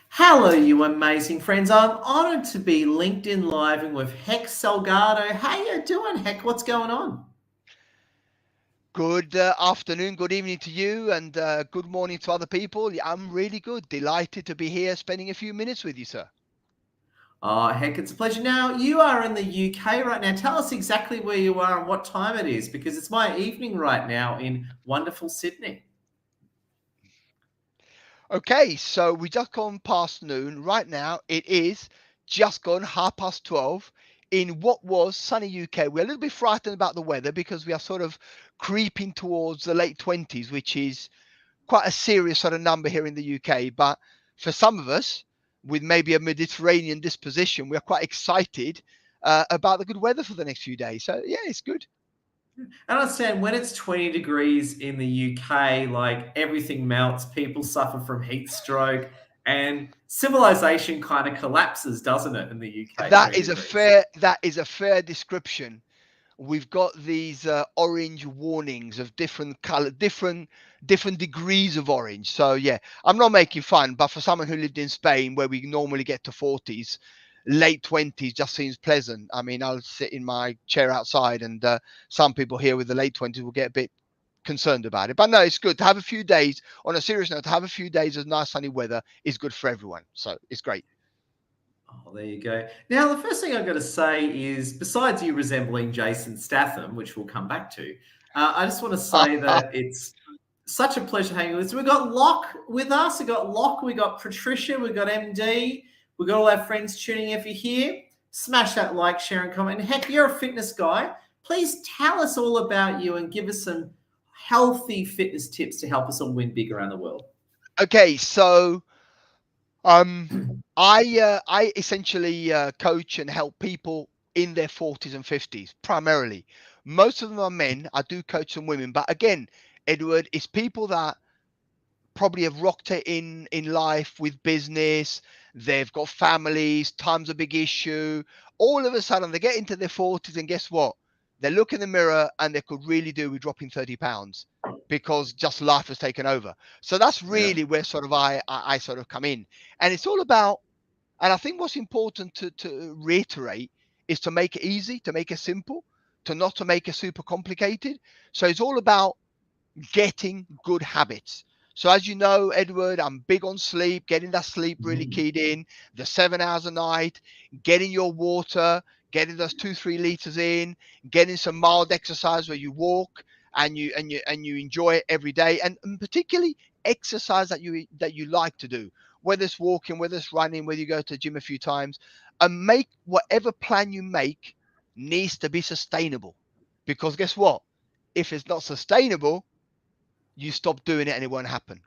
Hello, you amazing friends. I'm honored to be LinkedIn Living with Hec Salgado. How you doing, Heck? What's going on? Good afternoon, good evening to you, and good morning to other people. Yeah, I'm really good. Delighted to be here spending a few minutes with you, sir. Oh, Heck, it's a pleasure. Now, you are in the UK right now. Tell us exactly where you are and what time it is, because it's my evening right now in wonderful Sydney. Okay, so we just gone past noon. Right now, it is just gone 12:30 in what was sunny UK. We're a little bit frightened about the weather because we are sort of creeping towards the late 20s, which is quite a serious sort of number here in the UK. But for some of us with maybe a Mediterranean disposition, we're quite excited about the good weather for the next few days. So yeah, it's good. I understand when it's 20 degrees in the UK, like everything melts, people suffer from heat stroke, and civilization kind of collapses, doesn't it, in the UK, 20 degrees? That is a fair description. We've got these orange warnings of different color, different degrees of orange. So yeah, I'm not making fun, but for someone who lived in Spain, where we normally get to 40s, late 20s just seems pleasant. I mean, I'll sit in my chair outside, and some people here with the late 20s will get a bit concerned about it. But no, it's good to have a few days. On a serious note, to have a few days of nice sunny weather is good for everyone. So it's great. Oh, there you go. Now, the first thing I've got to say is, besides you resembling Jason Statham, which we'll come back to, I just want to say that it's such a pleasure hanging with you. We've got Locke with us. We've got Locke. We've got Patricia. We've got MD. We've got all our friends tuning in. If you're here, smash that like, share, and comment. And heck, you're a fitness guy. Please tell us all about you and give us some healthy fitness tips to help us all win big around the world. Okay, so Um, I essentially coach and help people in their 40s and 50s primarily. Most of them are men. I do coach some women, but again, Edward, it's people that probably have rocked it in life with business. They've got families. Time's a big issue. All of a sudden, they get into their 40s, and guess what? They look in the mirror and they could really do with dropping 30 pounds because just life has taken over. So that's Yeah. really where sort of I sort of come in, and it's all about. And I think what's important to reiterate is to make it easy, to make it simple, to not to make it super complicated. So it's all about getting good habits. So as you know, Edward, I'm big on sleep, getting that sleep really keyed in, the 7 hours a night, getting your water, getting those 2-3 liters in, getting some mild exercise where you walk and you enjoy it every day, and particularly exercise that you like to do, whether it's walking, whether it's running, whether you go to the gym a few times, and make whatever plan you make needs to be sustainable. Because guess what? If it's not sustainable, you stop doing it and it won't happen.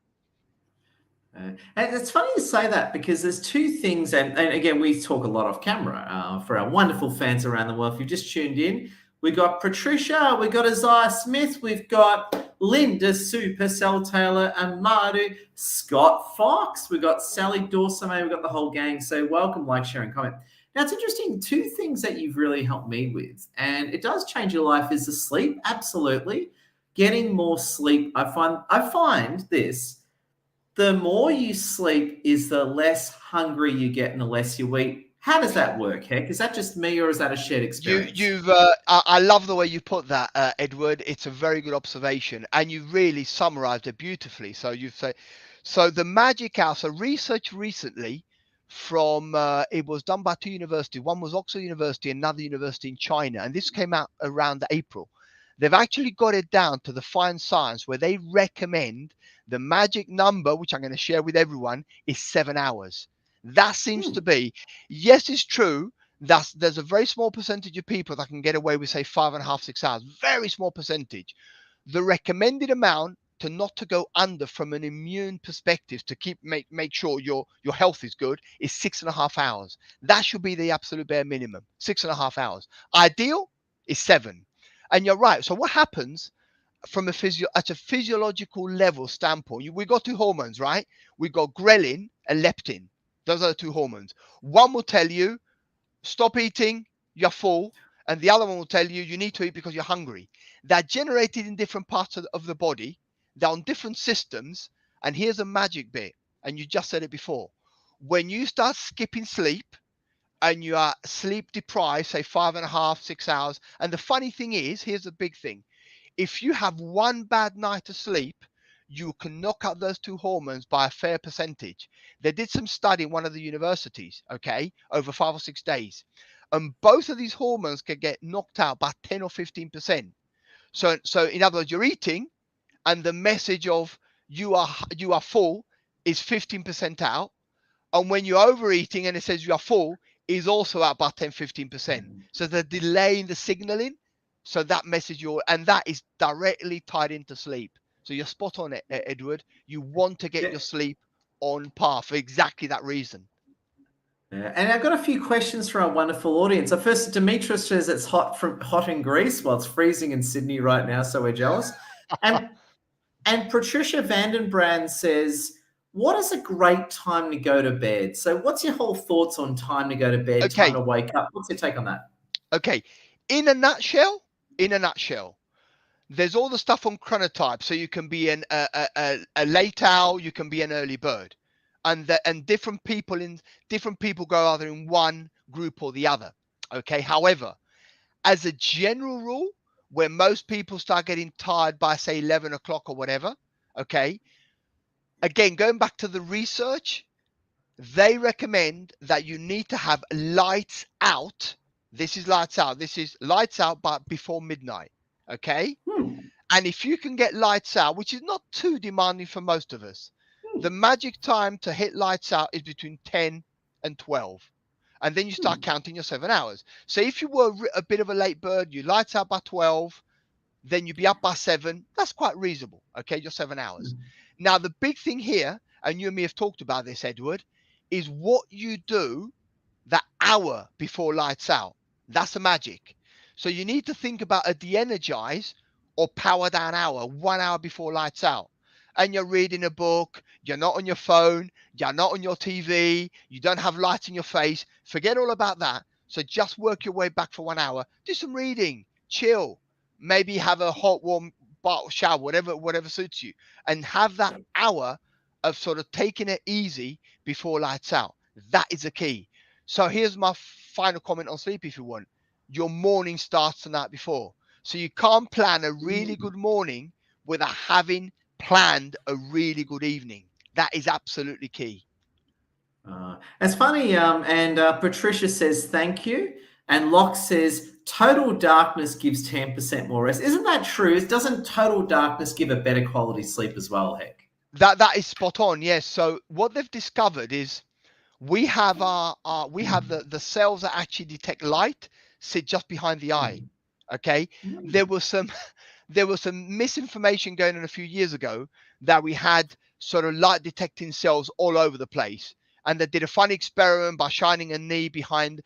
And it's funny you say that because there's two things, and again, we talk a lot off camera for our wonderful fans around the world. If you've just tuned in, we got Patricia, we got Isaiah Smith, we've got Linda Sue Purcell Taylor, and Maru Scott Fox, we've got Sally Dawson, we've got the whole gang. So, welcome, like, share, and comment. Now, it's interesting, two things that you've really helped me with, and it does change your life is the sleep, absolutely. Getting more sleep. I find this the more you sleep is the less hungry you get and the less you eat. How does that work, Heck? Is that just me or is that a shared experience? I love the way you put that, Edward. It's a very good observation, and you really summarized it beautifully. So you've said, so the magic hour. So research recently from it was done by two universities. One was Oxford University, another university in China, and this came out around April. They've actually got it down to the fine science where they recommend the magic number, which I'm going to share with everyone, is 7 hours. That seems Hmm. to be, yes, it's true. There's a very small percentage of people that can get away with say 5.5, 6 hours. Very small percentage. The recommended amount to not to go under from an immune perspective to make sure your health is good is 6.5 hours. That should be the absolute bare minimum. 6.5 hours. Ideal is 7. And you're right. So what happens from at a physiological level standpoint? We got two hormones, right? We got ghrelin and leptin. Those are the two hormones. One will tell you stop eating, you're full, and the other one will tell you you need to eat because you're hungry. They're generated in different parts of the body, they're on different systems, and here's a magic bit, and you just said it before. When you start skipping sleep and you are sleep deprived, say 5.5, 6 hours. And the funny thing is, here's the big thing. If you have one bad night of sleep, you can knock out those two hormones by a fair percentage. They did some study in one of the universities, okay, over 5 or 6 days. And both of these hormones can get knocked out by 10 or 15%. So in other words, you're eating and the message of you are full is 15% out. And when you're overeating and it says you are full, is also out by 10-15%. So the delay in the signaling, so that message and that is directly tied into sleep. So you're spot on it, Edward. You want to get your sleep on par for exactly that reason. Yeah. And I've got a few questions from our wonderful audience. So first, Demetrius says it's hot in Greece. Well, it's freezing in Sydney right now, so we're jealous. And Patricia Vandenbrand says, what is a great time to go to bed? So what's your whole thoughts on time to go to bed, time to wake up? What's your take on that? Okay. In a nutshell, there's all the stuff on chronotype. So you can be a late owl, you can be an early bird. And different people go either in one group or the other. Okay. However, as a general rule, where most people start getting tired by say 11 o'clock or whatever, okay, again, going back to the research, they recommend that you need to have lights out. This is lights out. This is lights out, but before midnight. Okay. And if you can get lights out, which is not too demanding for most of us, the magic time to hit lights out is between 10 and 12. And then you start counting your 7 hours. So if you were a bit of a late bird, you lights out by 12, then you'd be up by 7. That's quite reasonable. Okay. Your 7 hours. Now, the big thing here, and you and me have talked about this, Edward, is what you do the hour before lights out. That's the magic. So you need to think about a de-energize or power down hour, 1 hour before lights out. And you're reading a book, you're not on your phone, you're not on your TV, you don't have lights in your face. Forget all about that. So just work your way back for 1 hour. Do some reading, chill, maybe have a hot, warm bath or shower, whatever suits you. And have that hour of sort of taking it easy before lights out. That is the key. So here's my final comment on sleep if you want. Your morning starts the night before. So you can't plan a really good morning without having planned a really good evening. That is absolutely key. It's funny. Patricia says, thank you. And Locke says, total darkness gives 10% more rest. Isn't that true? Doesn't total darkness give a better quality sleep as well, Hec? That is spot on. Yes. So what they've discovered is we have the cells that actually detect light sit just behind the eye. Okay. There was some misinformation going on a few years ago that we had sort of light detecting cells all over the place. And they did a fun experiment by shining a light behind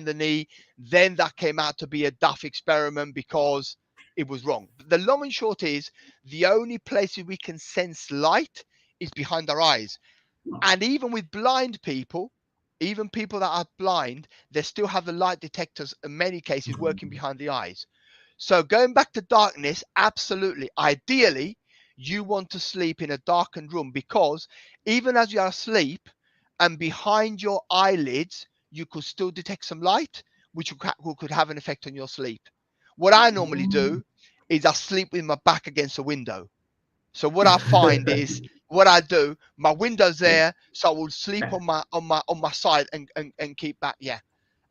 the knee. Then that came out to be a duff experiment because it was wrong. But the long and short is the only places we can sense light is behind our eyes. And even with blind people, even people that are blind, they still have the light detectors in many cases working behind the eyes. So going back to darkness, absolutely. Ideally, you want to sleep in a darkened room because even as you are asleep and behind your eyelids, you could still detect some light, which could have an effect on your sleep. What I normally do is I sleep with my back against a window. So what I find is what I do, my window's there, so I will sleep on my side and keep back. Yeah.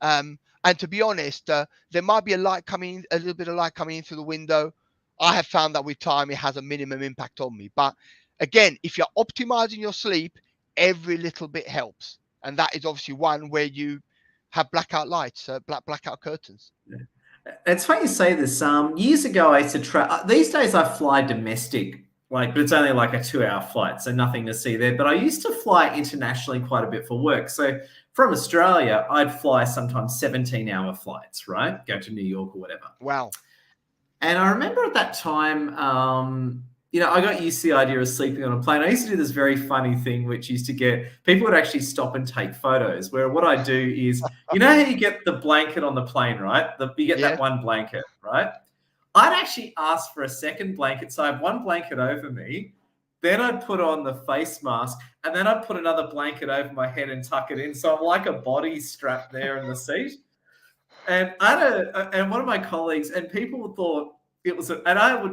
And to be honest, there might be a little bit of light coming in through the window. I have found that with time, it has a minimum impact on me. But again, if you're optimizing your sleep, every little bit helps. And that is obviously one where you have blackout lights, blackout curtains. It's funny you say this. Years ago, I used to these days I fly domestic, but it's only like a 2-hour flight, so nothing to see there. But I used to fly internationally quite a bit for work. So from Australia, I'd fly sometimes 17-hour flights, right? Go to New York or whatever. Wow. And I remember at that time, I got used to the idea of sleeping on a plane. I used to do this very funny thing, which used to get people would actually stop and take photos. Where what I do is, how you get the blanket on the plane, right? You get that one blanket, right? I'd actually ask for a second blanket. So I have one blanket over me, Then I'd put on the face mask, and then I'd put another blanket over my head and tuck it in. So I'm like a body strap there in the seat. And and one of my colleagues, and people thought it was,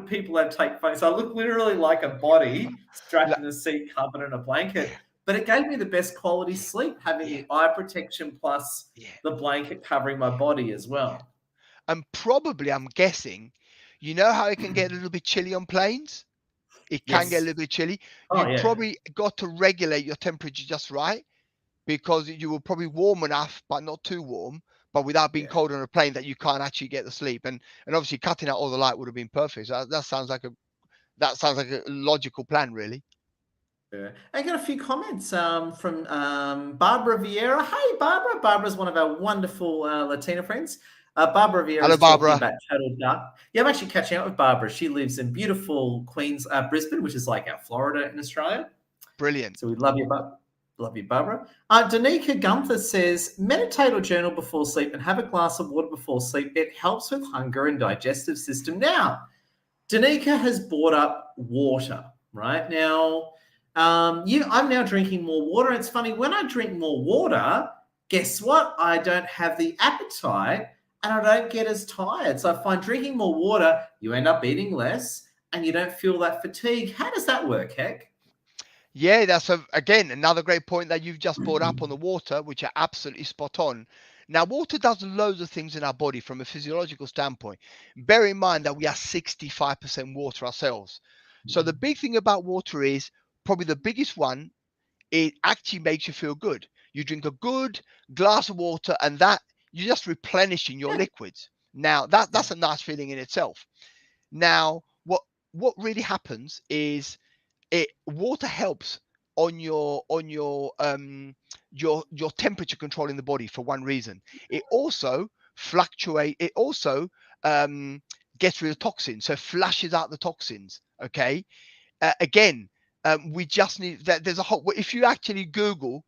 people had take photos. So I looked literally like a body strapped in the seat, covered in a blanket. But it gave me the best quality sleep, having Yeah, the eye protection plus yeah, the blanket covering my body as well. and probably I'm guessing, you know how it can get a little bit chilly on planes? It can get a Yes. little bit chilly. Oh You yeah. probably got to regulate your temperature just right, because you were probably warm enough, but not too warm, but without being Yeah. cold on a plane that you can't actually get the sleep. And obviously cutting out all the light would have been perfect. So that sounds like a logical plan, really. Yeah. I got a few comments from Barbara Vieira. Hey, Barbara. Barbara's one of our wonderful Latina friends. Barbara Vieira Hello, is talking Barbara. about Total Dark. Yeah, I'm actually catching up with Barbara. She lives in beautiful Queens, Brisbane, which is like our Florida in Australia. Brilliant. So we love you, love you, Barbara. Danica Gunther says, meditate or journal before sleep and have a glass of water before sleep. It helps with hunger and digestive system. Now, Danica has brought up water, right? Now, I'm now drinking more water. It's funny, when I drink more water, guess what? I don't have the appetite and I don't get as tired. So I find drinking more water, you end up eating less and you don't feel that fatigue. How does that work, Heck? Yeah, that's again another great point that you've just brought up on the water, which are absolutely spot on. Now, water does loads of things in our body from a physiological standpoint. Bear in mind that we are 65% water ourselves. So the big thing about water is probably the biggest one. It actually makes you feel good. You drink a good glass of water, and that you're just replenishing your Yeah, liquids. Now, that's yeah, a nice feeling in itself. Now, what really happens is it water helps on your temperature control in the body for one reason. It also um gets rid of toxins, so flushes out the toxins. Okay. Again, we just need that. There's a whole, if you actually Google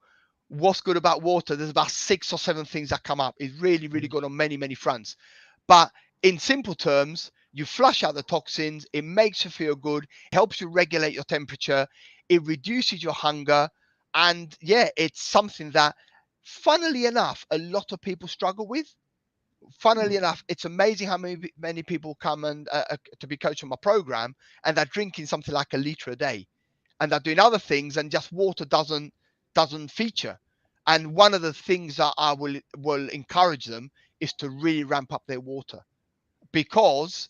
what's good about water, there's about 6 or 7 things that come up. It's really, really good on many, many fronts. But in simple terms, you flush out the toxins, it makes you feel good, it helps you regulate your temperature, it reduces your hunger. And yeah, it's something that, funnily enough, a lot of people struggle with. Funnily enough, it's amazing how many people come and to be coached on my program, and they're drinking something like a liter a day, and they're doing other things, and just water doesn't feature. And one of the things that I will encourage them is to really ramp up their water, because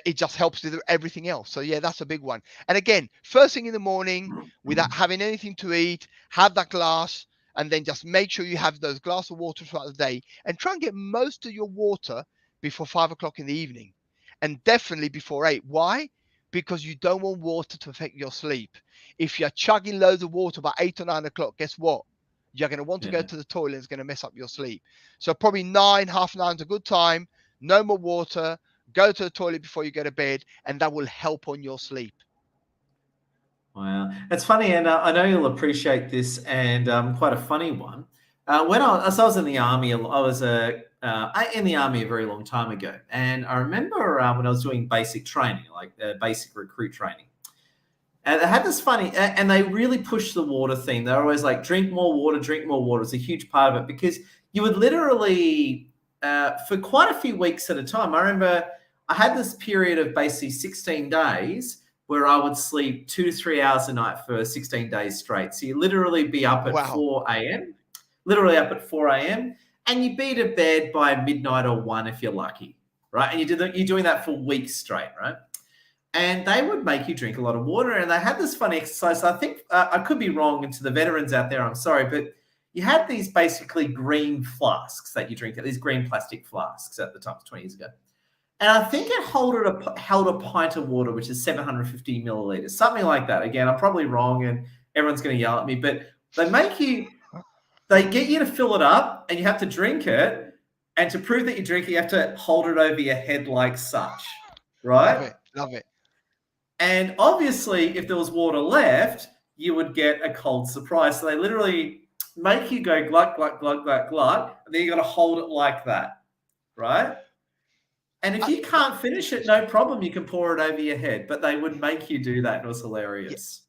it just helps with everything else. So yeah, that's a big one. And again, first thing in the morning, without having anything to eat, have that glass, and then just make sure you have those glass of water throughout the day, and try and get most of your water before 5 o'clock in the evening, and definitely before 8. Why? Because you don't want water to affect your sleep. If you're chugging loads of water by 8 or 9 o'clock, guess what? You're going to want to go yeah. to the toilet. It's going to mess up your sleep. So probably 9, half 9 is a good time. No more water, go to the toilet before you go to bed, and that will help on your sleep. Wow, it's funny, and I know you'll appreciate this, and quite a funny one. As I was in the army, I was in the army a very long time ago, and I remember when I was doing basic training, like basic recruit training, and they had this funny, and they really pushed the water theme. They're always like, drink more water, drink more water. It's a huge part of it because you would literally, for quite a few weeks at a time. I remember I had this period of basically 16 days where I would sleep 2 to 3 hours a night for 16 days straight. So you literally be up at Wow. 4 a.m., literally up at 4 a.m., and you'd be to bed by midnight or 1 if you're lucky, right? And you're doing that for weeks straight, right? And they would make you drink a lot of water. And they had this funny exercise. I think I could be wrong, and to the veterans out there, I'm sorry, but you had these basically green flasks that you drink, these green plastic flasks at the time, 20 years ago. And I think it held a pint of water, which is 750 milliliters, something like that. Again, I'm probably wrong, and everyone's going to yell at me, but they get you to fill it up, and you have to drink it. And to prove that you drink it, you have to hold it over your head like such, Love right? it. Love it. And obviously, if there was water left, you would get a cold surprise. So they literally make you go gluck, gluck, gluck, gluck, gluck, and then you got to hold it like that, right? And if I, you can't finish it, no problem. You can pour it over your head. But they would make you do that. And it was yeah, hilarious.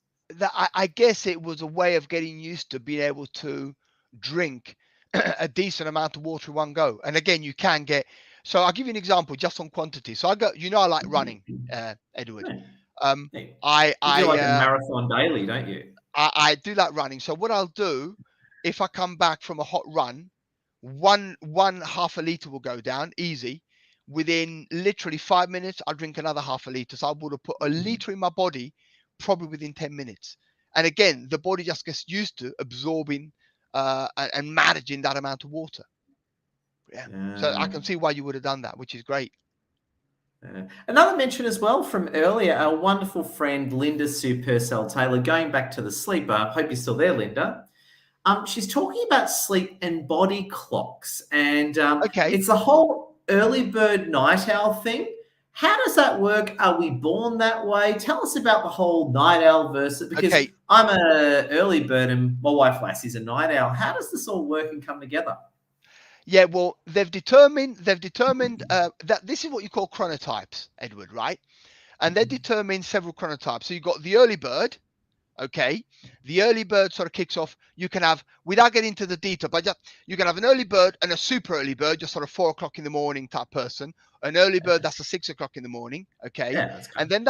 I guess it was a way of getting used to being able to drink a decent amount of water in one go. And again, you can get. So I'll give you an example just on quantity. So I go, I like running, Edward. Yeah. Um, Yeah. I You do I like a uh, marathon daily, don't you? I do like running. So what I'll do if I come back from a hot run, one half a liter will go down easy. Within literally 5 minutes, I'll drink another half a liter. So I would have put a liter in my body probably within 10 minutes. And again, the body just gets used to absorbing and managing that amount of water. Yeah. So I can Yeah. see why you would have done that, which is great. Another mention as well from earlier, our wonderful friend Linda Sue Purcell Taylor, going back to the sleep. I hope you're still there, Linda. She's talking about sleep and body clocks, and Okay. it's the whole early bird night owl thing. How does that work? Are we born that way? Tell us about the whole night owl versus, because Okay. I'm a early bird and my wife Lassie's a night owl. How does this all work and come together? Yeah, well, they've determined that this is what you call chronotypes, Edward, right? And they determine several chronotypes. So you've got the early bird, okay? The early bird sort of kicks off. You can have, without getting into the detail, but just you can have an early bird and a super early bird, just sort of 4 o'clock in the morning type person. An early bird that's a 6 o'clock in the morning, okay? Yeah, that's And good. then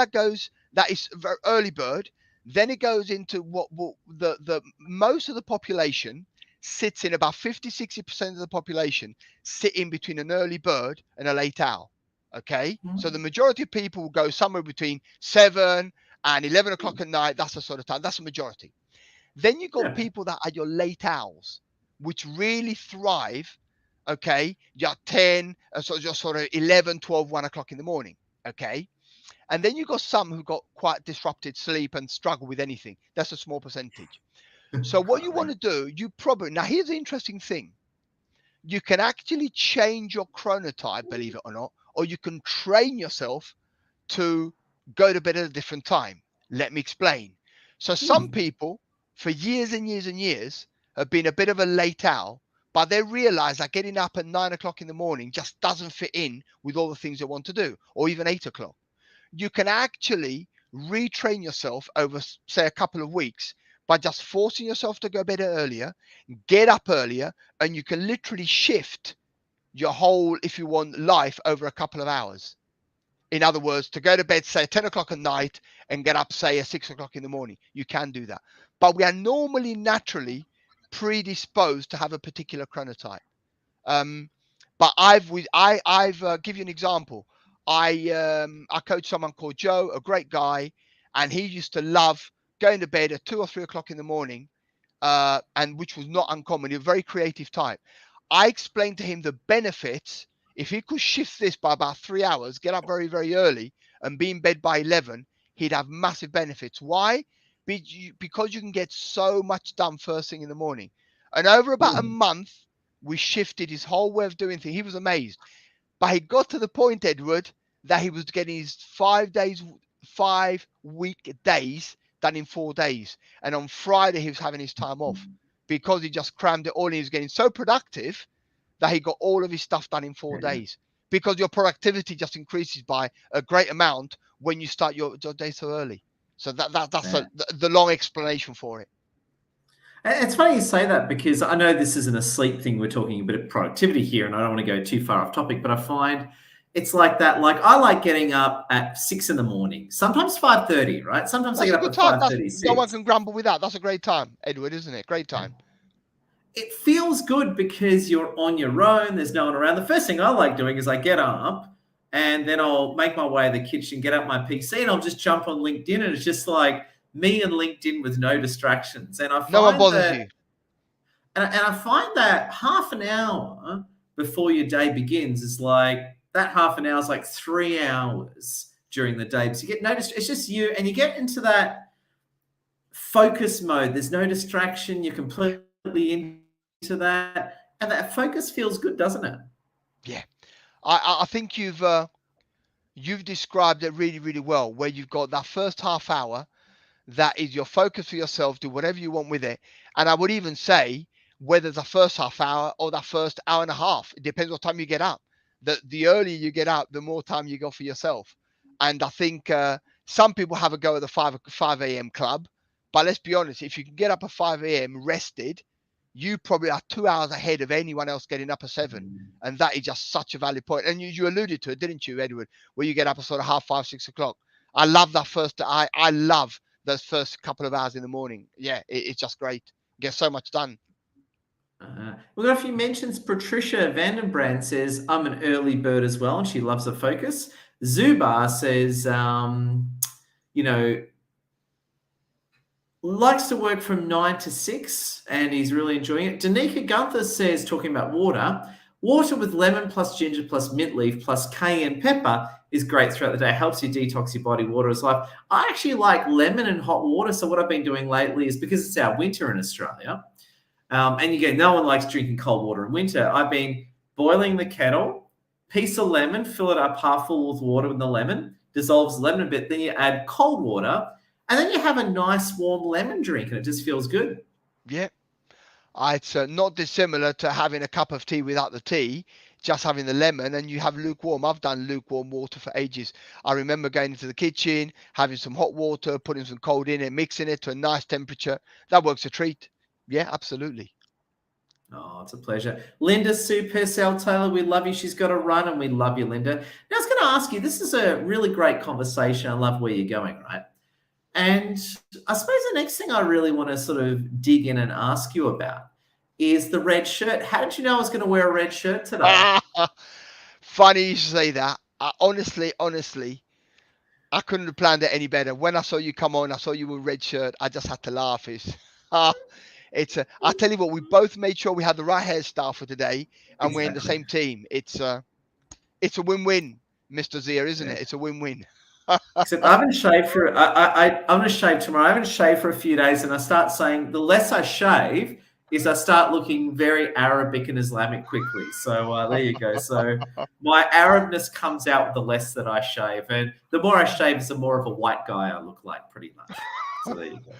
that is very early bird. Then it goes into what the most of the population sits in, about 50-60% of the population sit in between an early bird and a late owl. Okay, so the majority of people will go somewhere between 7 and 11 o'clock at night. That's the sort of time. That's a majority. Then you've got Yeah. people that are your late owls, which really thrive. Okay, just 10, so just sort of 11, 12, 1 o'clock in the morning. Okay, and then you've got some who got quite disrupted sleep and struggle with anything. That's a small percentage. So what Quite you want late. to do, you probably, now here's the interesting thing. You can actually change your chronotype, believe it or not, or you can train yourself to go to bed at a different time. Let me explain. So some Hmm. people for years and years and years have been a bit of a late owl, but they realize that getting up at 9 o'clock in the morning just doesn't fit in with all the things they want to do, or even 8 o'clock. You can actually retrain yourself over, say, a couple of weeks by just forcing yourself to go to bed earlier, get up earlier, and you can literally shift your whole, if you want, life over a couple of hours. In other words, to go to bed, say, 10 o'clock at night and get up, say, at 6 o'clock in the morning. You can do that. But we are normally naturally predisposed to have a particular chronotype. Um, but I've give you an example. I coach someone called Joe, a great guy, and he used to love going to bed at 2 or 3 o'clock in the morning, and which was not uncommon. He was a very creative type. I explained to him the benefits. If he could shift this by about 3 hours, get up very, very early, and be in bed by 11, he'd have massive benefits. Why? Because you can get so much done first thing in the morning. And over about a Hmm. month, we shifted his whole way of doing things. He was amazed. But he got to the point, Edward, that he was getting his 5 days, 5 week days done in 4 days. And on Friday, he was having his time off because he just crammed it all in. He was getting so productive that he got all of his stuff done in four Yeah. days because your productivity just increases by a great amount when you start your day so early. So that's Yeah. the long explanation for it. And it's funny you say that because I know this isn't a sleep thing. We're talking a bit of productivity here, and I don't want to go too far off topic, but I find it's like that. Like I like getting up at 6 in the morning, sometimes 5:30, right? Sometimes I That's get a up good at time. five That's thirty no one six. can grumble with that. That's a great time, Edward, isn't it? Great time. It feels good because you're on your own. There's no one around. The first thing I like doing is I get up and then I'll make my way to the kitchen, get up my PC, and I'll just jump on LinkedIn. And it's just like me and LinkedIn with no distractions. And I No one find bothers that you. And I find that half an hour before your day begins is like that half an hour is like 3 hours during the day. So you get noticed, it's just you, and you get into that focus mode. There's no distraction. You're completely into that. And that focus feels good, doesn't it? Yeah, I think you've described it really, really well. Where you've got that first half hour that is your focus for yourself. Do whatever you want with it. And I would even say whether the first half hour or that first hour and a half, it depends what time you get up. The earlier you get up, the more time you got for yourself. And I think some people have a go at the 5 a.m. club, But let's be honest, if you can get up at 5 a.m. rested, you probably are 2 hours ahead of anyone else getting up at 7. And that is just such a valid point. And you alluded to it, didn't you, Edward, where you get up at sort of 5:30, 6 o'clock. I love that first. I love those first couple of hours in the morning. Yeah, it's just great. Get so much done. We've got a few mentions. Patricia Vandenbrand says, I'm an early bird as well, and she loves a focus. Zubar says, you know, likes to work from 9 to 6, and he's really enjoying it. Danica Gunther says, talking about water with lemon plus ginger plus mint leaf plus cayenne pepper is great throughout the day. Helps you detox your body. Water is life. I actually like lemon and hot water. So what I've been doing lately is, because it's our winter in Australia, and again, no one likes drinking cold water in winter. I've been boiling the kettle, piece of lemon, fill it up half full with water with the lemon, dissolves the lemon a bit, then you add cold water, and then you have a nice warm lemon drink, and it just feels good. Yeah. It's not dissimilar to having a cup of tea without the tea, just having the lemon, and you have lukewarm. I've done lukewarm water for ages. I remember going into the kitchen, having some hot water, putting some cold in it, mixing it to a nice temperature. That works a treat. Yeah, absolutely. Oh, it's a pleasure. Linda Sue Purcell Taylor, we love you. She's got a run, and we love you, Linda. Now, I was going to ask you, this is a really great conversation. I love where you're going, right? And I suppose the next thing I really want to sort of dig in and ask you about is the red shirt. How did you know I was going to wear a red shirt today? Funny you say that. Honestly, I couldn't have planned it any better. When I saw you come on, I saw you with a red shirt. I just had to laugh. I tell you what, we both made sure we had the right hairstyle for today, and we're in the same team. It's a win-win, Mr. Zia, isn't it? It's a win-win. Except I haven't shaved for I'm going to shave tomorrow. I haven't shaved for a few days, and I start saying the less I shave is I start looking very Arabic and Islamic quickly. So there you go. So my Arabness comes out the less that I shave, and the more I shave, the more of a white guy I look like, pretty much. So there you go.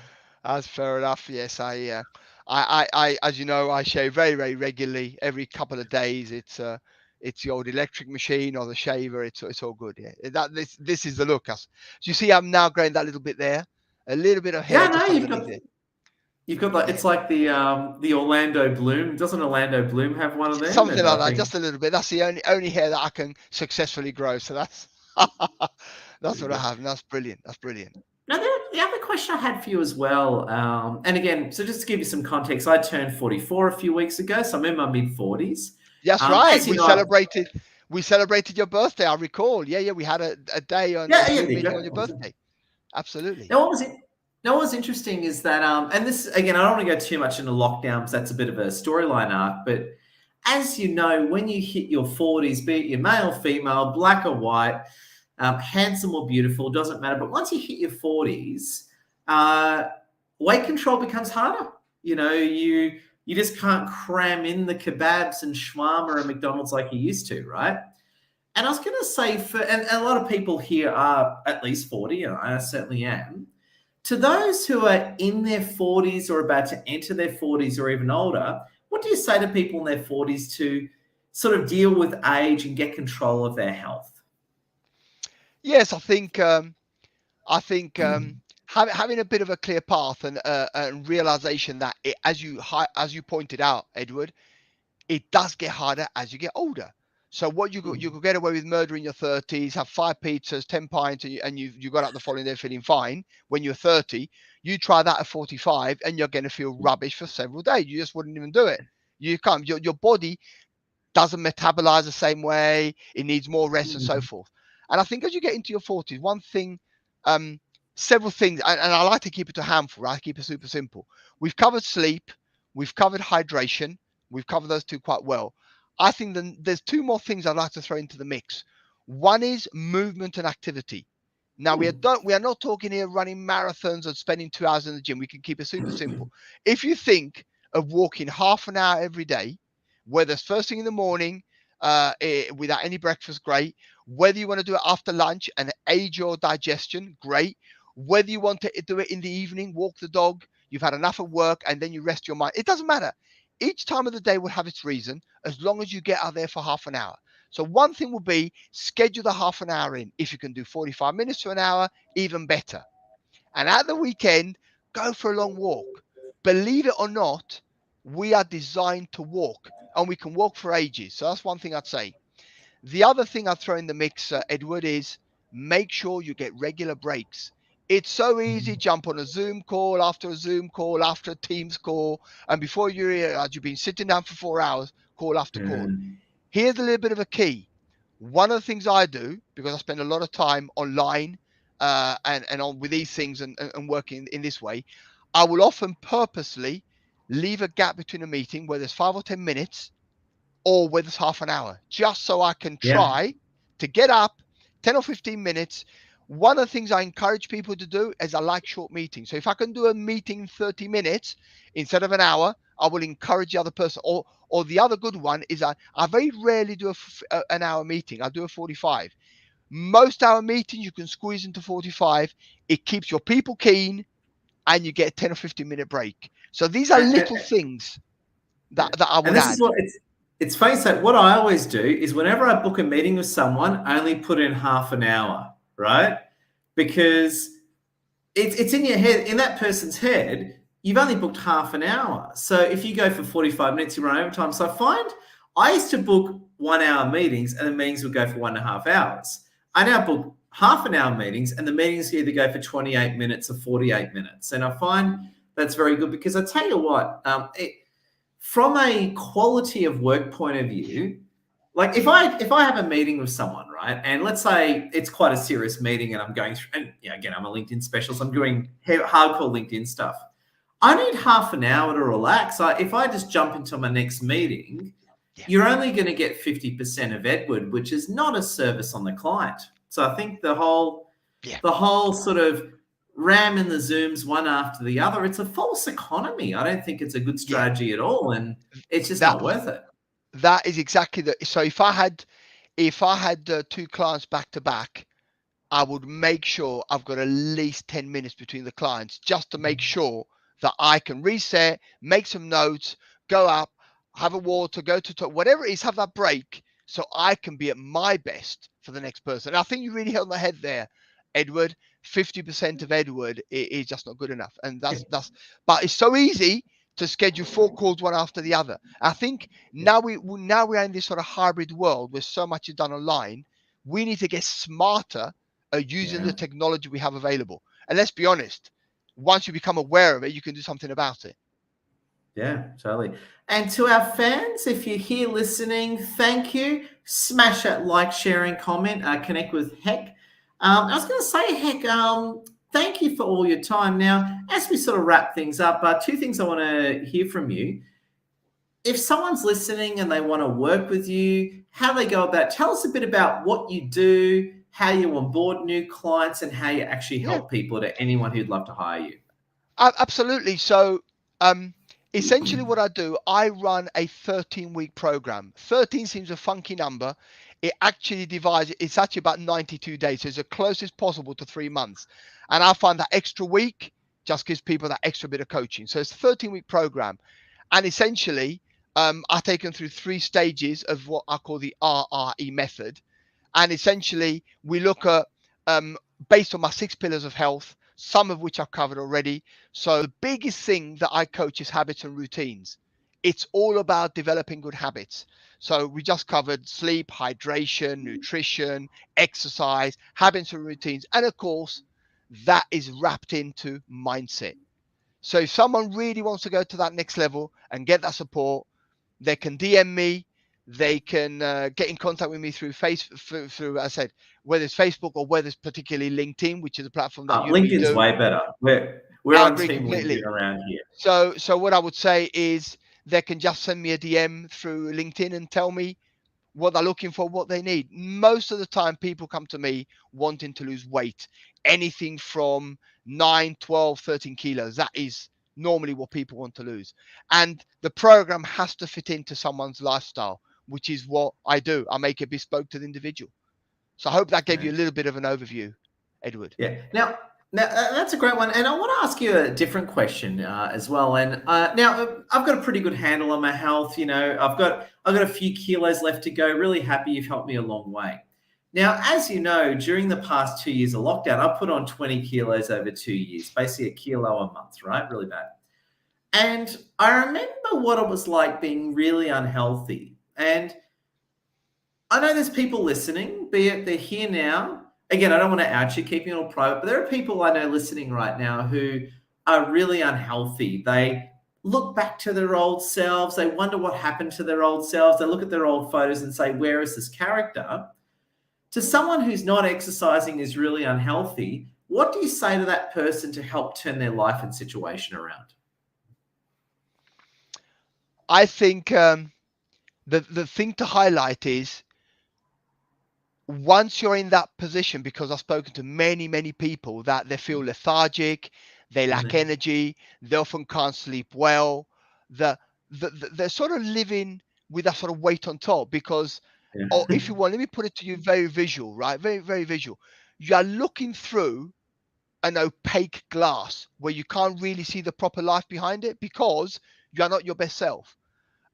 That's fair enough. Yes, I, as you know, I shave very, very regularly. Every couple of days, it's the old electric machine or the shaver. It's all good. Yeah, this is the look. As you see, I'm now growing that little bit there, a little bit of hair Yeah, no, just underneath it. You've got like, it's like the Orlando Bloom. Doesn't Orlando Bloom have one of them? Something like that, just a little bit. That's the only hair that I can successfully grow. So that's that's what I have, and that's brilliant. That's brilliant. Now, the other question I had for you as well, and again, so just to give you some context, I turned 44 a few weeks ago, so I'm in my mid-40s. That's right. We celebrated your birthday. I recall. Yeah. We had a day on meeting on your birthday. Absolutely. Now, what was interesting is that, and this again, I don't want to go too much into lockdown because that's a bit of a storyline arc. But as you know, when you hit your 40s, be it you're male, female, black or white, handsome or beautiful, doesn't matter. But once you hit your 40s, weight control becomes harder. You just can't cram in the kebabs and shawarma at McDonald's like you used to, right? And I was going to say, and a lot of people here are at least 40, and I certainly am. To those who are in their 40s or about to enter their 40s or even older, what do you say to people in their 40s to sort of deal with age and get control of their health? Yes, I think having a bit of a clear path and realization that as you pointed out, Edward, it does get harder as you get older. So what you could get away with murder in your 30s, have 5 pizzas, 10 pints, and you got up the following day feeling fine when you're 30. You try that at 45, and you're going to feel rubbish for several days. You just wouldn't even do it. You can't. Your body doesn't metabolize the same way. It needs more rest and so forth. And I think as you get into your 40s, one thing, several things, and I like to keep it to a handful, right? I keep it super simple. We've covered sleep, we've covered hydration, we've covered those two quite well. I think then there's 2 more things I'd like to throw into the mix. One is movement and activity. Now we are not talking here running marathons and spending 2 hours in the gym. We can keep it super simple. If you think of walking half an hour every day, whether it's first thing in the morning, without any breakfast, great. Whether you want to do it after lunch and aid your digestion, great. Whether you want to do it in the evening, walk the dog, you've had enough of work, and then you rest your mind. It doesn't matter. Each time of the day will have its reason, as long as you get out there for half an hour. So one thing will be schedule the half an hour in. If you can do 45 minutes to an hour, even better. And at the weekend, go for a long walk. Believe it or not, we are designed to walk, and we can walk for ages. So that's one thing I'd say. The other thing I'd throw in the mix, Edward, is make sure you get regular breaks. It's so easy, jump on a Zoom call after a Zoom call after a Teams call, and before you realize you've been sitting down for 4 hours, call after call. Here's a little bit of a key. One of the things I do, because I spend a lot of time online and on with these things and working in this way, I will often purposely leave a gap between a meeting where there's 5 or 10 minutes or where there's half an hour, just so I can try to get up 10 or 15 minutes. One of the things I encourage people to do is I like short meetings. So if I can do a meeting in 30 minutes instead of an hour, I will encourage the other person. Or the other good one is I very rarely do an hour meeting. I do a 45. Most hour meetings you can squeeze into 45. It keeps your people keen and you get a 10 or 15 minute break. So these are little things that I would add. It's funny. So what I always do is whenever I book a meeting with someone, I only put in half an hour, right? Because it's in your head, in that person's head, you've only booked half an hour. So if you go for 45 minutes, you run overtime. So I used to book 1 hour meetings and the meetings would go for 1.5 hours. I now book half an hour meetings and the meetings either go for 28 minutes or 48 minutes. And I find that's very good because I tell you what, from a quality of work point of view, like if I have a meeting with someone, right, and let's say it's quite a serious meeting and I'm going through, and again, I'm a LinkedIn specialist, I'm doing hardcore LinkedIn stuff. I need half an hour to relax. If I just jump into my next meeting, you're only going to get 50% of Edward, which is not a service on the client. So I think the whole sort of ramming the Zooms one after the other, it's a false economy. I don't think it's a good strategy at all, and it's just not worth it. That is exactly so if I had 2 clients back to back, I would make sure I've got at least 10 minutes between the clients just to make sure that I can reset, make some notes, go up, have a water, go to talk, whatever it is, have that break so I can be at my best for the next person. And I think you really hit on the head there, Edward. 50% of Edward is just not good enough. And but it's so easy to schedule 4 calls one after the other. I think now we're in this sort of hybrid world where so much is done online. We need to get smarter at using the technology we have available. And let's be honest, once you become aware of it, you can do something about it. Yeah, totally. And to our fans, if you're here listening, thank you. Smash that like, sharing, comment, connect with Hec. I was going to say, Hec, thank you for all your time. Now, as we sort of wrap things up, 2 things I want to hear from you. If someone's listening and they want to work with you, how they go about, tell us a bit about what you do, how you onboard new clients, and how you actually help people, to anyone who'd love to hire you. Absolutely. So essentially what I do, I run a 13-week program. 13 seems a funky number. It actually divides, it's actually about 92 days. So it's as close as possible to 3 months. And I find that extra week just gives people that extra bit of coaching. So it's a 13-week program. And essentially, I take them through 3 stages of what I call the RRE method. And essentially, we look at, based on my 6 pillars of health, some of which I've covered already. So the biggest thing that I coach is habits and routines. It's all about developing good habits. So we just covered sleep, hydration, nutrition, exercise, habits and routines. And of course, that is wrapped into mindset. So if someone really wants to go to that next level and get that support, they can DM me. They can get in contact with me through through, as I said, whether it's Facebook or whether it's particularly LinkedIn, which is a platform that you LinkedIn is do. way better. We're I on agree team completely. LinkedIn around here. So what I would say is they can just send me a DM through LinkedIn and tell me what they're looking for, what they need. Most of the time, people come to me wanting to lose weight, anything from 9, 12, 13 kilos. That is normally what people want to lose. And the program has to fit into someone's lifestyle, which is what I do. I make it bespoke to the individual. So I hope that gave you a little bit of an overview, Edward. Yeah. Now that's a great one. And I want to ask you a different question as well. And now I've got a pretty good handle on my health. You know, I've got a few kilos left to go. Really happy you've helped me a long way. Now, as you know, during the past 2 years of lockdown, I put on 20 kilos over 2 years, basically a kilo a month, right? Really bad. And I remember what it was like being really unhealthy. And I know there's people listening, be it they're here now. Again, I don't want to out you, keeping it all private, but there are people I know listening right now who are really unhealthy. They look back to their old selves. They wonder what happened to their old selves. They look at their old photos and say, where is this character? To someone who's not exercising, is really unhealthy, what do you say to that person to help turn their life and situation around? I think the thing to highlight is, once you're in that position, because I've spoken to many people that they feel lethargic, they lack energy, they often can't sleep well, they're sort of living with that sort of weight on top. Because, or if you want, let me put it to you very visual, right? Very visual. You are looking through an opaque glass where you can't really see the proper life behind it, because you are not your best self.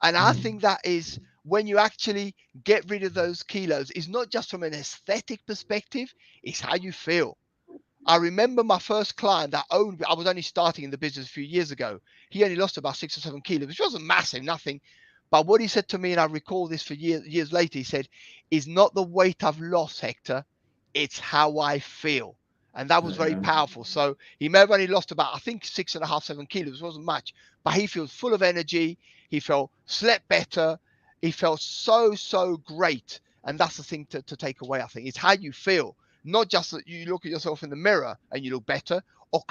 And I think that is when you actually get rid of those kilos, is not just from an aesthetic perspective, it's how you feel. I remember my first client that owned, I was only starting in the business a few years ago. He only lost about 6 or 7 kilos, which wasn't massive, nothing. But what he said to me, and I recall this for years later, he said, "Is not the weight I've lost, Hector, it's how I feel." And that was very powerful. So he may have only lost about, I think, 6.5, 7 kilos, wasn't much, but he feels full of energy. He felt, slept better. He felt so great. And that's the thing to take away, I think. It's how you feel, not just that you look at yourself in the mirror and you look better, or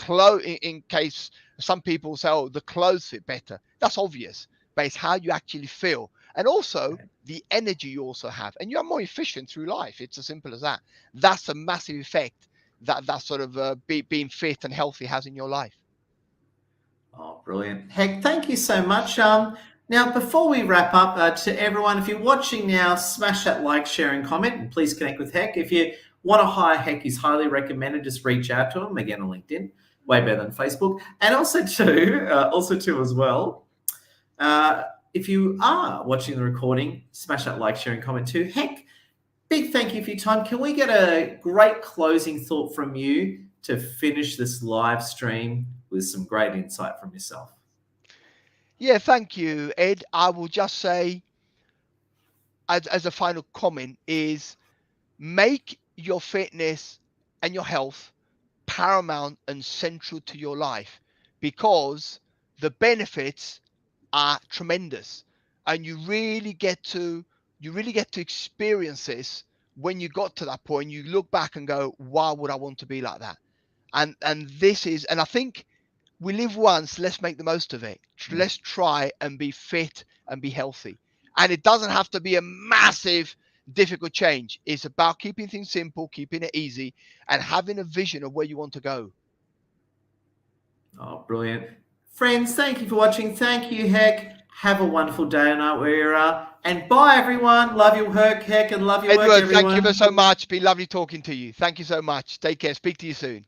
in case some people say, oh, the clothes fit better. That's obvious, but it's how you actually feel. And also the energy you also have, and you're more efficient through life. It's as simple as that. That's a massive effect that sort of being fit and healthy has in your life. Oh, brilliant. Heck, thank you so much. Now, before we wrap up, to everyone, if you're watching now, smash that like, share, and comment, and please connect with Heck. If you want to hire Heck, he's highly recommended. Just reach out to him, again, on LinkedIn, way better than Facebook. And also too, as well, if you are watching the recording, smash that like, share, and comment too. Heck, big thank you for your time. Can we get a great closing thought from you to finish this live stream with some great insight from yourself? Yeah, thank you, Ed. I will just say, as a final comment, is make your fitness and your health paramount and central to your life, because the benefits are tremendous, and you really get to experience this when you got to that point. You look back and go, why would I want to be like that? And this is, and I think we live once, let's make the most of it. Let's try and be fit and be healthy. And it doesn't have to be a massive difficult change. It's about keeping things simple, keeping it easy, and having a vision of where you want to go. Oh, brilliant. Friends, thank you for watching. Thank you, Heck. Have a wonderful day or night where you are. And bye, everyone. Love your work, Heck, and love your work, Edward, everyone. thank you so much. Been lovely talking to you. Thank you so much. Take care. Speak to you soon.